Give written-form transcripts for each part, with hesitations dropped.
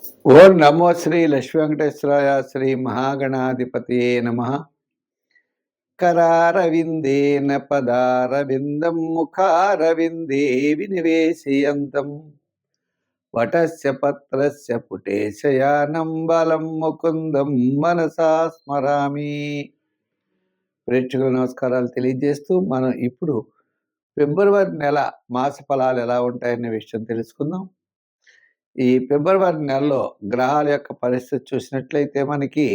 ఓం నమో శ్రీ లక్ష్మీ వెంకటేశ్వరాయ శ్రీ మహాగణాధిపతియే నమ. కరారవిందేన పదారవిందం ముఖారవిందే వినివేశయంతం వటస్య పత్రస్య పుటేశయానం బలం ముకుందం మనసా స్మరామి. ప్రేక్షకుల నమస్కారాలు తెలియజేస్తూ మనం ఇప్పుడు ఫిబ్రవరి నెల మాస ఫలాలు ఎలా ఉంటాయనే విషయం తెలుసుకుందాం. ఈ ఫిబ్రవరి నెలలో గ్రహాల యొక్క పరిస్థితి చూసినట్లయితే మనకి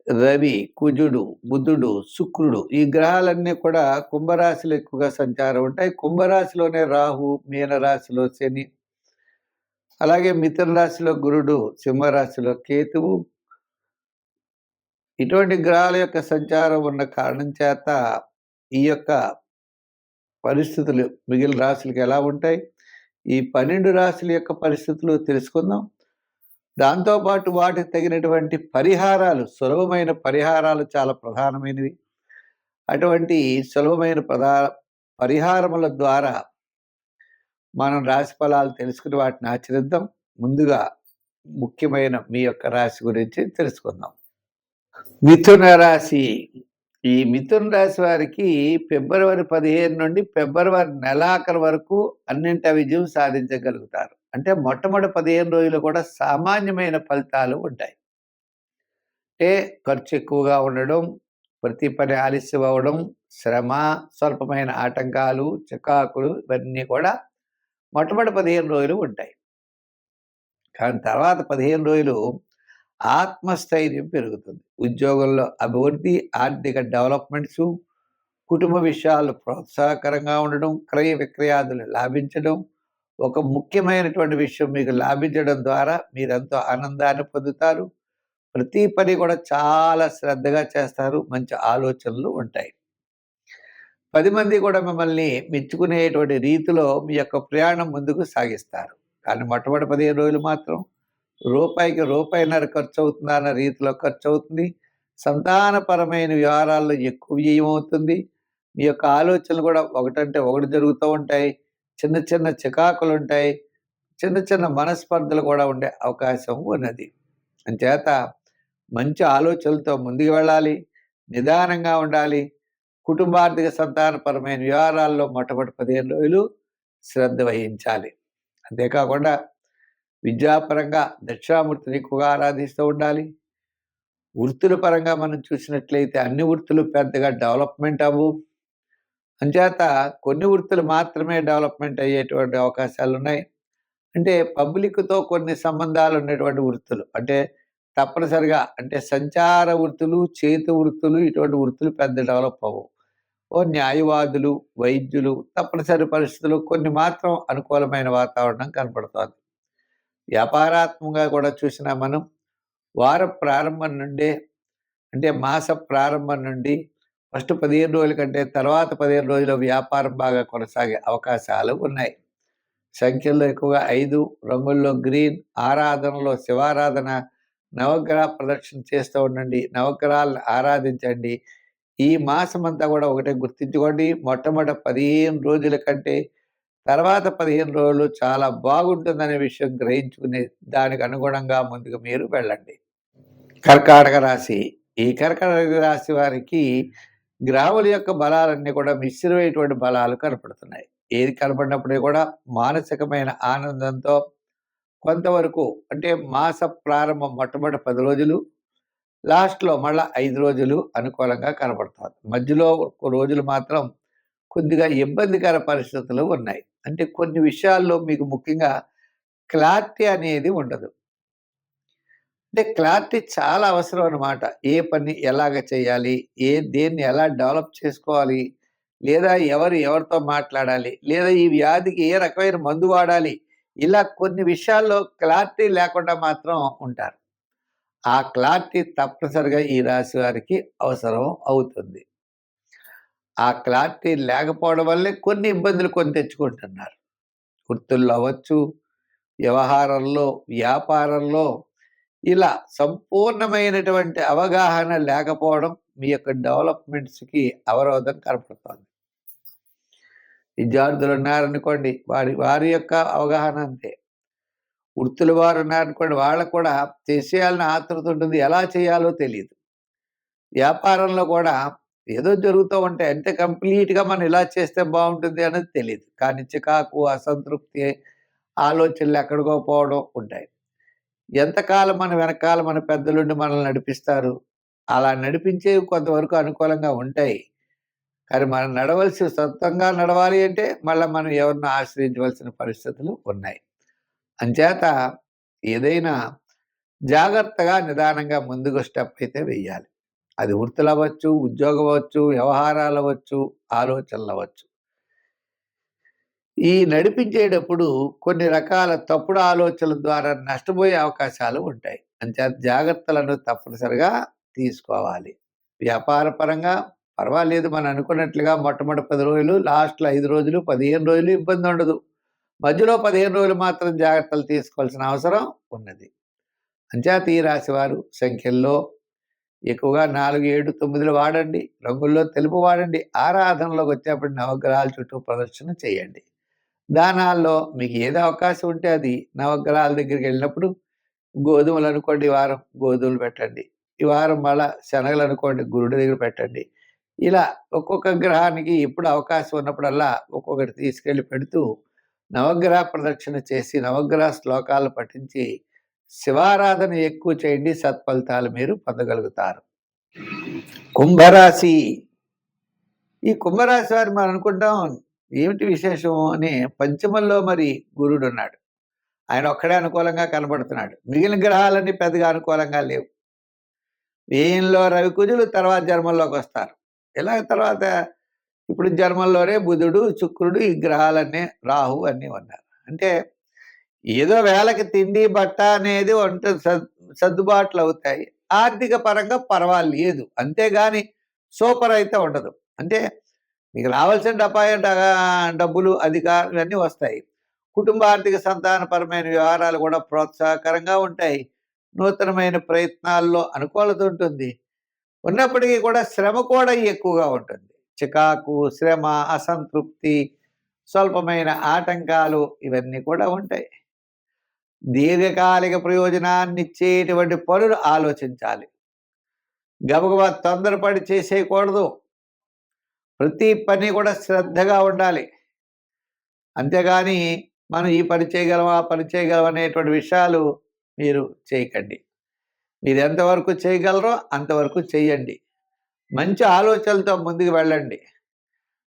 రవి, కుజుడు, బుధుడు, శుక్రుడు ఈ గ్రహాలన్నీ కూడా కుంభరాశిలో ఎక్కువగా సంచారం ఉంటాయి. కుంభరాశిలోనే రాహు, మీనరాశిలో శని, అలాగే మిథున రాశిలో గురుడు, సింహరాశిలో కేతువు, ఇటువంటి గ్రహాల యొక్క సంచారం ఉన్న కారణం చేత ఈ యొక్క పరిస్థితులు మిగిలిన రాశులకు ఎలా ఉంటాయి, ఈ 12 రాశుల యొక్క పరిస్థితులు తెలుసుకుందాం. దాంతోపాటు వాటికి తగినటువంటి పరిహారాలు, సులభమైన పరిహారాలు చాలా ప్రధానమైనవి. అటువంటి సులభమైన పరిహారముల ద్వారా మనం రాశి ఫలాలు తెలుసుకుని వాటిని ఆచరిద్దాం. ముందుగా ముఖ్యమైన మీ యొక్క రాశి గురించి తెలుసుకుందాం. మిథున రాశి. ఈ మిథున రాశి వారికి ఫిబ్రవరి 15 నుండి ఫిబ్రవరి నెలాఖరు వరకు అన్నింటా విజయం సాధించగలుగుతారు. అంటే మొట్టమొదటి 15 రోజులు కూడా సామాన్యమైన ఫలితాలు ఉంటాయి. అంటే ఖర్చు ఎక్కువగా ఉండడం, ప్రతి పని ఆలస్యం అవ్వడం, శ్రమ, స్వల్పమైన ఆటంకాలు, చికాకులు ఇవన్నీ కూడా మొట్టమొదటి 15 రోజులు ఉంటాయి. కానీ తర్వాత 15 రోజులు ఆత్మస్థైర్యం పెరుగుతుంది. ఉద్యోగంలో అభివృద్ధి, ఆర్థిక డెవలప్మెంట్స్, కుటుంబ విషయాలు ప్రోత్సాహకరంగా ఉండడం, క్రయ విక్రయాదులు లాభించడం, ఒక ముఖ్యమైనటువంటి విషయం మీకు లాభించడం ద్వారా మీరెంతో ఆనందాన్ని పొందుతారు. ప్రతి పని కూడా చాలా శ్రద్ధగా చేస్తారు. మంచి ఆలోచనలు ఉంటాయి. 10 మంది కూడా మిమ్మల్ని మెచ్చుకునేటువంటి రీతిలో మీ యొక్క ప్రయాణం ముందుకు సాగిస్తారు. కానీ మొట్టమొదటి 15 రోజులు మాత్రం రూపాయికి రూపాయిన్నర ఖర్చు అవుతుందా అన్న రీతిలో ఖర్చు అవుతుంది. సంతానపరమైన వ్యవహారాల్లో ఎక్కువ వ్యయం అవుతుంది. మీ యొక్క ఆలోచనలు కూడా ఒకటంటే ఒకటి జరుగుతూ ఉంటాయి. చిన్న చిన్న చికాకులు ఉంటాయి. చిన్న చిన్న మనస్పర్ధలు కూడా ఉండే అవకాశం ఉన్నది. అంచేత మంచి ఆలోచనలతో ముందుకు వెళ్ళాలి, నిదానంగా ఉండాలి. కుటుంబార్థిక సంతానపరమైన వ్యవహారాల్లో మొట్టమొదటి 15 రోజులు శ్రద్ధ వహించాలి. అంతేకాకుండా విద్యాపరంగా దక్షిణామూర్తిని ఎక్కువగా ఆరాధిస్తూ ఉండాలి. వృత్తుల పరంగా మనం చూసినట్లయితే అన్ని వృత్తులు పెద్దగా డెవలప్మెంట్ అవ్వు. అంచేత కొన్ని వృత్తులు మాత్రమే డెవలప్మెంట్ అయ్యేటువంటి అవకాశాలు ఉన్నాయి. అంటే పబ్లిక్తో కొన్ని సంబంధాలు ఉన్నటువంటి వృత్తులు, అంటే తప్పనిసరిగా అంటే సంచార వృత్తులు, చేతి వృత్తులు, ఇటువంటి వృత్తులు పెద్ద డెవలప్ అవ్వవు. న్యాయవాదులు, వైద్యులు తప్పనిసరి పరిస్థితులు కొన్ని మాత్రం అనుకూలమైన వాతావరణం కనపడుతోంది. వ్యాపారాత్మకంగా కూడా చూసినా మనం వార ప్రారంభం నుండే, అంటే మాస ప్రారంభం నుండి ఫస్ట్ 15 రోజుల కంటే తర్వాత 15 రోజుల వ్యాపారం బాగా కొనసాగే అవకాశాలు ఉన్నాయి. సంఖ్యల్లో ఎక్కువగా 5, రంగుల్లో గ్రీన్, ఆరాధనలో శివారాధన, నవగ్రహ ప్రదక్షిణ చేస్తూ ఉండండి. నవగ్రహాలను ఆరాధించండి. ఈ మాసం అంతా కూడా ఒకటే గుర్తించుకోండి, మొట్టమొదటి 15 రోజుల కంటే తర్వాత 15 రోజులు చాలా బాగుంటుందనే విషయం గ్రహించుకుని దానికి అనుగుణంగా ముందుకు మీరు వెళ్ళండి. కర్కాటక రాశి. ఈ కర్కాటక రాశి వారికి గ్రహాల యొక్క బలాలన్నీ కూడా మిశ్రమైనటువంటి బలాలు కనపడుతున్నాయి. ఏది కనపడినప్పుడు కూడా మానసికమైన ఆనందంతో కొంతవరకు, అంటే మాస ప్రారంభం మొట్టమొదటి 10 రోజులు, లాస్ట్లో మళ్ళీ 5 రోజులు అనుకూలంగా కనపడుతుంది. మధ్యలో రోజులు మాత్రం కొద్దిగా ఇబ్బందికర పరిస్థితులు ఉన్నాయి. అంటే కొన్ని విషయాల్లో మీకు ముఖ్యంగా క్లారిటీ అనేది ఉండదు. అంటే క్లారిటీ చాలా అవసరం అన్నమాట. ఏ పని ఎలాగ చేయాలి, దేన్ని ఎలా డెవలప్ చేసుకోవాలి, లేదా ఎవరితో మాట్లాడాలి, లేదా ఈ వ్యాధికి ఏ రకమైన మందు వాడాలి, ఇలా కొన్ని విషయాల్లో క్లారిటీ లేకుండా మాత్రం ఉంటారు. ఆ క్లారిటీ తప్పనిసరిగా ఈ రాశి వారికి అవసరం అవుతుంది. ఆ క్లారిటీ లేకపోవడం వల్లే కొన్ని ఇబ్బందులు తెచ్చుకుంటున్నారు. వృత్తుల్లో అవ్వచ్చు, వ్యవహారంలో, వ్యాపారంలో ఇలా సంపూర్ణమైనటువంటి అవగాహన లేకపోవడం మీ యొక్క డెవలప్మెంట్స్కి అవరోధం కనపడుతుంది. విద్యార్థులు ఉన్నారనుకోండి, వారి యొక్క అవగాహన అంతే. వృత్తుల వారు ఉన్నారనుకోండి, వాళ్ళకు కూడా చేసేయాలని ఆతృత ఉంటుంది. ఎలా చేయాలో తెలీదు. వ్యాపారంలో కూడా ఏదో జరుగుతూ ఉంటాయి. అంటే కంప్లీట్‌గా మనం ఇలా చేస్తే బావుంటుంది అనేది తెలీదు. కానీ చికాకు, అసంతృప్తి, ఆలోచనలు ఎక్కడికో పోవడం ఉంటాయి. ఎంతకాలం మన వెనకాల మన పెద్దలుండి మనల్ని నడిపిస్తారు. అలా నడిపించేవి కొంతవరకు అనుకూలంగా ఉంటాయి. కానీ మనం సొంతంగా నడవాలి అంటే మళ్ళా మనం ఎవరినో ఆశ్రయించవలసిన పరిస్థితులు ఉన్నాయి. అంచేత ఏదైనా జాగ్రత్తగా, నిదానంగా ముందుకు స్టెప్ అయితే వెయ్యాలి. అది వృత్తులవ్వచ్చు, ఉద్యోగం అవ్వచ్చు, వ్యవహారాలవ్వచ్చు, ఆలోచనలవ్వచ్చు. ఈ నడిపించేటప్పుడు కొన్ని రకాల తప్పుడు ఆలోచనల ద్వారా నష్టపోయే అవకాశాలు ఉంటాయి. అంచేత జాగ్రత్తలను తప్పనిసరిగా తీసుకోవాలి. వ్యాపార పరంగా పర్వాలేదు, మనం అనుకున్నట్లుగా మొట్టమొదటి 10 రోజులు, లాస్ట్‌లో 5 రోజులు, 15 రోజులు ఇబ్బందుండదు. మధ్యలో 15 రోజులు మాత్రం జాగ్రత్తలు తీసుకోవాల్సిన అవసరం ఉన్నది. అంచేత ఈ రాశివారు సంఖ్యల్లో ఎక్కువగా 4, 7, 9 వాడండి. రంగుల్లో తెలుపు వాడండి. ఆరాధనలోకి వచ్చేప్పుడు నవగ్రహాల చుట్టూ ప్రదక్షిణ చేయండి. దానాల్లో మీకు ఏది అవకాశం ఉంటే అది నవగ్రహాల దగ్గరికెళ్ళినప్పుడు గోధుమలనుకోండి, ఈ వారం గోధుమలు పెట్టండి. ఈ వారం మళ్ళా శనగలనుకోండి, గురుడి దగ్గర పెట్టండి. ఇలా ఒక్కొక్క గ్రహానికి ఎప్పుడు అవకాశం ఉన్నప్పుడల్లా ఒక్కొక్కటి తీసుకెళ్ళి పెడుతూ నవగ్రహ ప్రదక్షిణ చేసి, నవగ్రహ శ్లోకాలు పఠించి, శివారాధన ఎక్కువ చేయండి. సత్ఫలితాలు మీరు పొందగలుగుతారు. కుంభరాశి. ఈ కుంభరాశి వారు మనం అనుకుంటాం ఏమిటి విశేషం అని, పంచమంలో మరి గురుడున్నాడు. ఆయన ఒక్కడే అనుకూలంగా కనబడుతున్నాడు. మిగిలిన గ్రహాలన్నీ పెద్దగా అనుకూలంగా లేవు. వ్యయంలో రవి కుజులు తర్వాత జన్మల్లోకొస్తారు. ఇలాగ తర్వాత ఇప్పుడు జన్మల్లోనే బుధుడు, శుక్రుడు, ఈ గ్రహాలన్నీ, రాహు అన్నీ ఉన్నారు. అంటే ఏదో వేళకి తిండి, బట్ట అనేది సర్దుబాట్లు అవుతాయి. ఆర్థిక పరంగా పర్వాలేదు. అంతేగాని సూపర్ అయితే ఉండదు. అంటే మీకు రావాల్సిన డబ్బులు, అధికారం ఇవన్నీ వస్తాయి. కుటుంబ ఆర్థిక సంతానపరమైన వ్యవహారాలు కూడా ప్రోత్సాహకరంగా ఉంటాయి. నూతనమైన ప్రయత్నాల్లో అనుకూలత ఉంటుంది. ఉన్నప్పటికీ కూడా శ్రమ కూడా ఎక్కువగా ఉంటుంది. చికాకు, శ్రమ, అసంతృప్తి, స్వల్పమైన ఆటంకాలు ఇవన్నీ కూడా ఉంటాయి. దీర్ఘకాలిక ప్రయోజనాన్నిచ్చేటువంటి పనులు ఆలోచించాలి. గబగబా తొందరపడి చేసేయకూడదు. ప్రతి పని కూడా శ్రద్ధగా ఉండాలి. అంతేగాని మనం ఈ పని చేయగలం, ఆ పని చేయగలం అనేటువంటి విషయాలు మీరు చేయకండి. మీరు ఎంతవరకు చేయగలరో అంతవరకు చేయండి. మంచి ఆలోచనలతో ముందుకు వెళ్ళండి.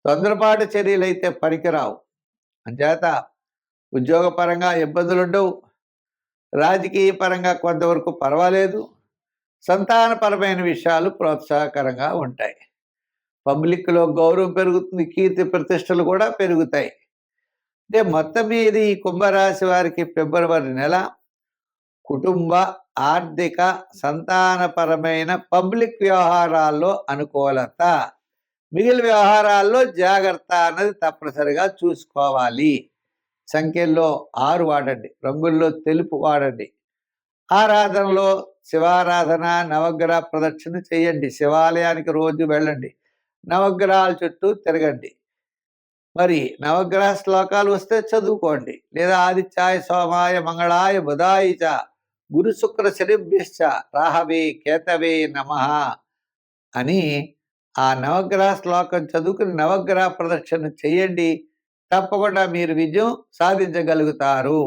తొందరపాటు చర్యలైతే పనికిరావు. అంచేత ఉద్యోగపరంగా ఇబ్బందులుండవు. రాజకీయ పరంగా కొంతవరకు పర్వాలేదు. సంతానపరమైన విషయాలు ప్రోత్సాహకరంగా ఉంటాయి. పబ్లిక్‌లో గౌరవం పెరుగుతుంది. కీర్తి ప్రతిష్టలు కూడా పెరుగుతాయి. అంటే మొత్తం మీద ఈ కుంభరాశి వారికి ఫిబ్రవరి నెల కుటుంబ, ఆర్థిక, సంతానపరమైన పబ్లిక్ వ్యవహారాల్లో అనుకూలత. మిగిలిన వ్యవహారాల్లో జాగ్రత్త అన్నది తప్పనిసరిగా చూసుకోవాలి. సంఖ్యల్లో 6 వాడండి. రంగుల్లో తెలుపు వాడండి. ఆరాధనలో శివారాధన, నవగ్రహ ప్రదక్షిణ చేయండి. శివాలయానికి రోజు వెళ్ళండి. నవగ్రహాల చుట్టూ తిరగండి. మరి నవగ్రహ శ్లోకాలు వస్తే చదువుకోండి. లేదా ఆదిత్యాయ, సోమాయ, మంగళాయ, బుధాయ చ గురు శుక్ర శనిభ్యశ్చ రాహవే కేతవే నమః అని ఆ నవగ్రహ శ్లోకం చదువుకుని నవగ్రహ ప్రదక్షిణ చేయండి. తప్పకుండా మీరు విజయం సాధించగలుగుతారు.